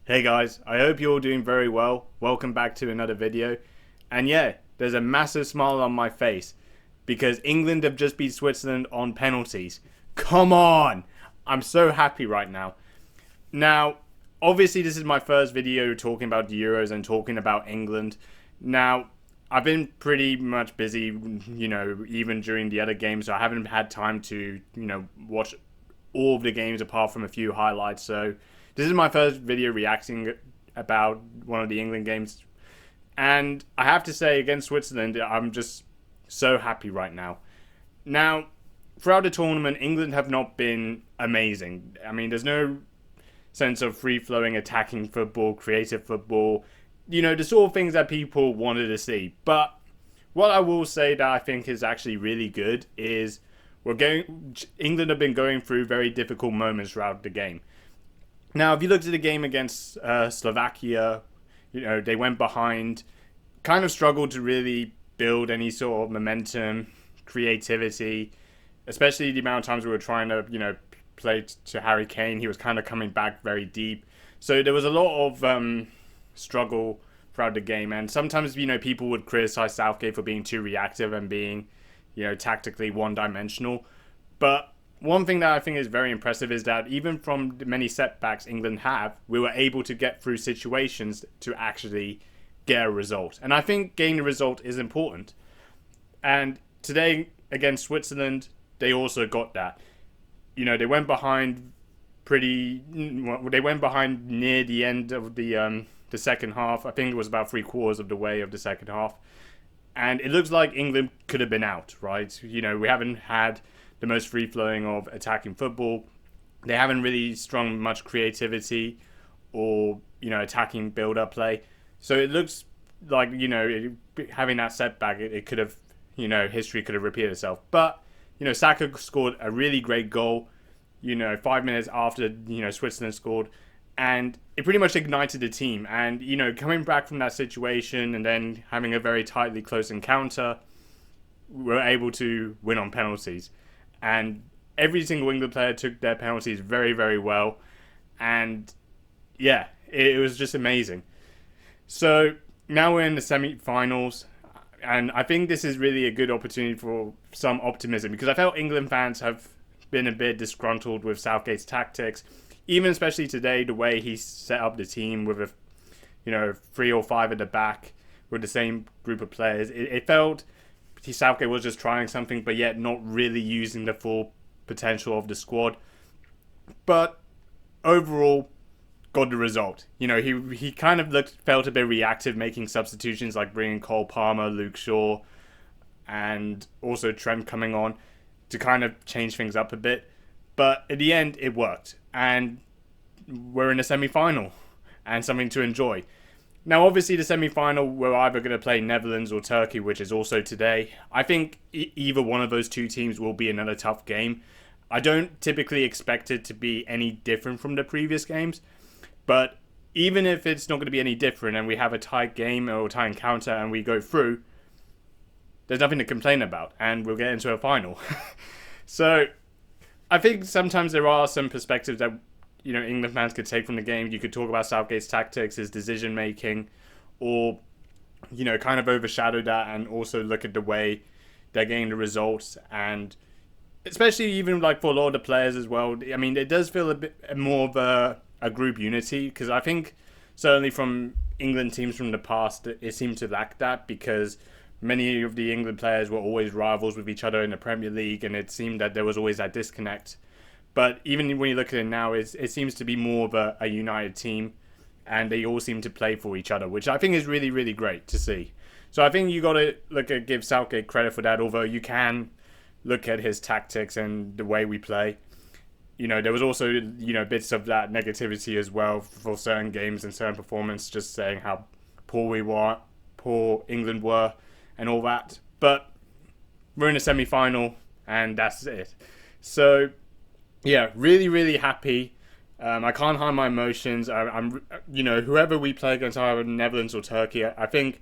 Hey guys, I hope you're all doing very well. Welcome back to another video. And yeah, there's a massive smile on my face because England have just beat Switzerland on penalties. Come on! I'm so happy right now. Now, obviously this is my first video talking about the Euros and talking about England. Now, I've been pretty much busy, even during the other games, so I haven't had time to, watch all of the games apart from a few highlights. So this is my first video reacting about one of the England games. And I have to say, against Switzerland, I'm just so happy right now. Now, throughout the tournament, England have not been amazing. I mean, there's no sense of free-flowing attacking football, creative football, the sort of things that people wanted to see. But what I will say that I think is actually really good is England have been going through very difficult moments throughout the game. Now, if you looked at the game against Slovakia, they went behind, kind of struggled to really build any sort of momentum, creativity, especially the amount of times we were trying to, play to Harry Kane. He was kind of coming back very deep. So there was a lot of struggle throughout the game. And sometimes, people would criticize Southgate for being too reactive and being, tactically one-dimensional. But one thing that I think is very impressive is that even from the many setbacks England have, we were able to get through situations to actually get a result. And I think getting the result is important. And today against Switzerland, they also got that. They went behind they went behind near the end of the second half. I think it was about 3/4 of the way of the second half. And it looks like England could have been out, right? We haven't had the most free-flowing of attacking football. They haven't really strung much creativity or, attacking build-up play. So it looks like, having that setback, it could have, history could have repeated itself. But, Saka scored a really great goal, 5 minutes after, Switzerland scored. And it pretty much ignited the team. And, coming back from that situation and then having a very tightly close encounter, we were able to win on penalties. And every single England player took their penalties very, very well. And yeah, it was just amazing. So now we're in the semi-finals. And I think this is really a good opportunity for some optimism because I felt England fans have been a bit disgruntled with Southgate's tactics. Even especially today, the way he set up the team with a 3 or 5 at the back with the same group of players. It felt Southgate was just trying something, but yet not really using the full potential of the squad. But overall, got the result. He kind of felt a bit reactive, making substitutions like bringing Cole Palmer, Luke Shaw, and also Trent coming on to kind of change things up a bit. But at the end, it worked. And we're in a semi-final and something to enjoy. Now, obviously, the semi-final, we're either going to play Netherlands or Turkey, which is also today. I think either one of those two teams will be another tough game. I don't typically expect it to be any different from the previous games. But even if it's not going to be any different and we have a tight game or a tight encounter and we go through, there's nothing to complain about. And we'll get into a final. So I think sometimes there are some perspectives that England fans could take from the game. You could talk about Southgate's tactics, his decision making, or kind of overshadow that, and also look at the way they're getting the results, and especially even like for a lot of the players as well. I mean, it does feel a bit more of a group unity because I think certainly from England teams from the past, it seemed to lack that because many of the England players were always rivals with each other in the Premier League, and it seemed that there was always that disconnect. But even when you look at it now, it seems to be more of a united team, and they all seem to play for each other, which I think is really, really great to see. So I think you got to give Southgate credit for that, although you can look at his tactics and the way we play. There was also, bits of that negativity as well for certain games and certain performance, just saying how poor England were and all that. But we're in a semi-final, and that's it. So yeah, really, really happy. I can't hide my emotions. I'm whoever we play against, either Netherlands or Turkey, I think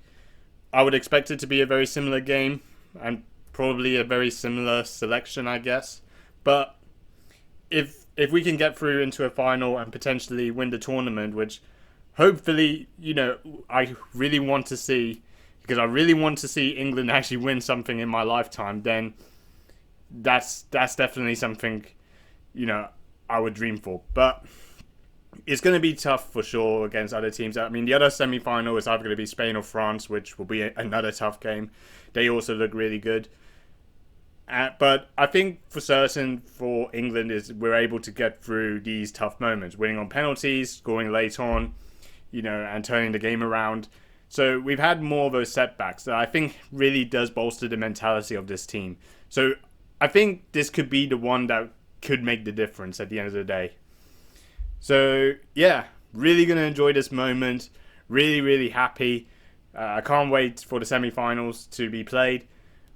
I would expect it to be a very similar game and probably a very similar selection, I guess. But if we can get through into a final and potentially win the tournament, which hopefully, I really want to see, because I really want to see England actually win something in my lifetime, then that's definitely something, I would dream for. But it's going to be tough for sure against other teams. I mean, the other semi-final is either going to be Spain or France, which will be another tough game. They also look really good. But I think for certain for England is we're able to get through these tough moments, winning on penalties, scoring late on, and turning the game around. So we've had more of those setbacks that I think really does bolster the mentality of this team. So I think this could be the one that could make the difference at the end of the day. So yeah, really going to enjoy this moment. Really, really happy. I can't wait for the semi-finals to be played.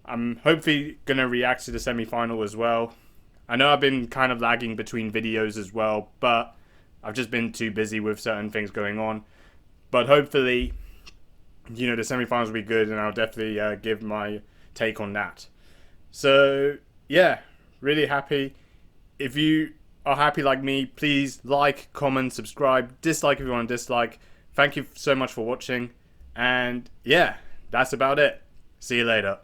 I'm hopefully going to react to the semi-final as well. I know I've been kind of lagging between videos as well, but I've just been too busy with certain things going on. But hopefully, the semi-finals will be good, and I'll definitely give my take on that. So yeah, really happy. If you are happy like me, please like, comment, subscribe, dislike if you want to dislike. Thank you so much for watching. And yeah, that's about it. See you later.